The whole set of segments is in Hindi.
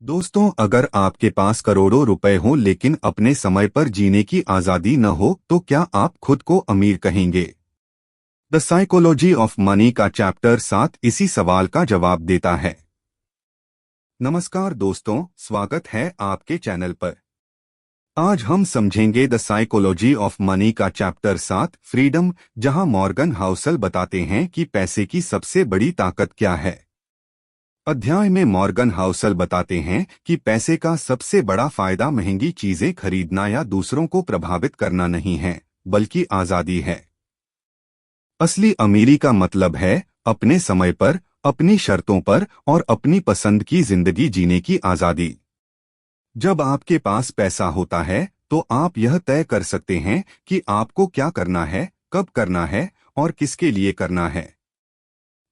दोस्तों, अगर आपके पास करोड़ों रुपए हो लेकिन अपने समय पर जीने की आजादी न हो तो क्या आप खुद को अमीर कहेंगे? द साइकोलॉजी ऑफ मनी का चैप्टर 7 इसी सवाल का जवाब देता है। नमस्कार दोस्तों, स्वागत है आपके चैनल पर। आज हम समझेंगे द साइकोलॉजी ऑफ मनी का चैप्टर 7 फ्रीडम, जहां मॉर्गन हाउसल बताते हैं कि पैसे की सबसे बड़ी ताकत क्या है। अध्याय में मॉर्गन हाउसल बताते हैं कि पैसे का सबसे बड़ा फायदा महंगी चीजें खरीदना या दूसरों को प्रभावित करना नहीं है, बल्कि आजादी है। असली अमीरी का मतलब है अपने समय पर, अपनी शर्तों पर और अपनी पसंद की जिंदगी जीने की आजादी। जब आपके पास पैसा होता है तो आप यह तय कर सकते हैं कि आपको क्या करना है, कब करना है और किसके लिए करना है।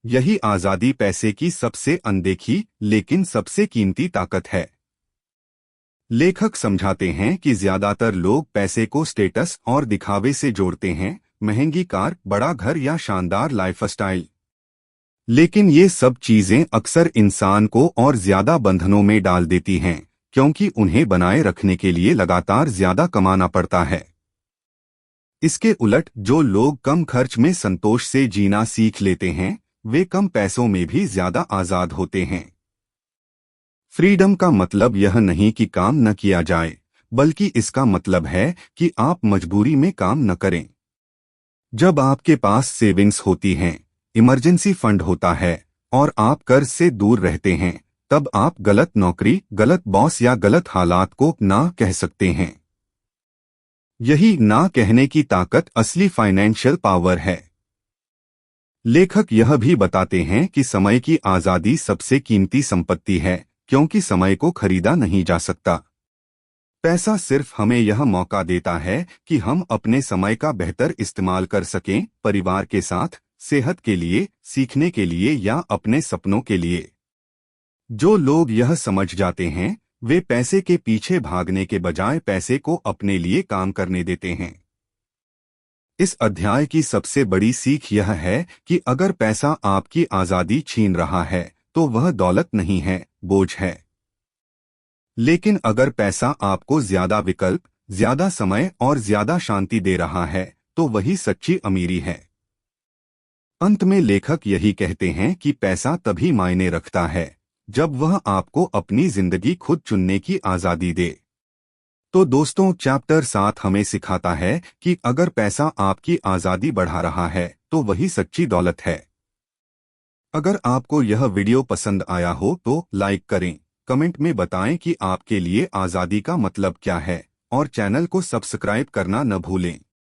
यही आजादी पैसे की सबसे अनदेखी लेकिन सबसे कीमती ताकत है। लेखक समझाते हैं कि ज्यादातर लोग पैसे को स्टेटस और दिखावे से जोड़ते हैं, महंगी कार, बड़ा घर या शानदार लाइफस्टाइल। लेकिन ये सब चीजें अक्सर इंसान को और ज्यादा बंधनों में डाल देती हैं, क्योंकि उन्हें बनाए रखने के लिए लगातार ज्यादा कमाना पड़ता है। इसके उलट जो लोग कम खर्च में संतोष से जीना सीख लेते हैं, वे कम पैसों में भी ज्यादा आजाद होते हैं। फ्रीडम का मतलब यह नहीं कि काम न किया जाए, बल्कि इसका मतलब है कि आप मजबूरी में काम न करें। जब आपके पास सेविंग्स होती हैं, इमरजेंसी फंड होता है और आप कर्ज से दूर रहते हैं, तब आप गलत नौकरी, गलत बॉस या गलत हालात को ना कह सकते हैं। यही ना कहने की ताकत असली फाइनेंशियल पावर है। लेखक यह भी बताते हैं कि समय की आजादी सबसे कीमती संपत्ति है, क्योंकि समय को खरीदा नहीं जा सकता। पैसा सिर्फ हमें यह मौका देता है कि हम अपने समय का बेहतर इस्तेमाल कर सकें, परिवार के साथ, सेहत के लिए, सीखने के लिए या अपने सपनों के लिए। जो लोग यह समझ जाते हैं, वे पैसे के पीछे भागने के बजाय पैसे को अपने लिए काम करने देते हैं। इस अध्याय की सबसे बड़ी सीख यह है कि अगर पैसा आपकी आजादी छीन रहा है तो वह दौलत नहीं है, बोझ है। लेकिन अगर पैसा आपको ज्यादा विकल्प, ज्यादा समय और ज्यादा शांति दे रहा है तो वही सच्ची अमीरी है। अंत में लेखक यही कहते हैं कि पैसा तभी मायने रखता है जब वह आपको अपनी जिंदगी खुद चुनने की आजादी दे। तो दोस्तों, चैप्टर 7 हमें सिखाता है कि अगर पैसा आपकी आजादी बढ़ा रहा है तो वही सच्ची दौलत है। अगर आपको यह वीडियो पसंद आया हो तो लाइक करें, कमेंट में बताएं कि आपके लिए आजादी का मतलब क्या है और चैनल को सब्सक्राइब करना न भूलें।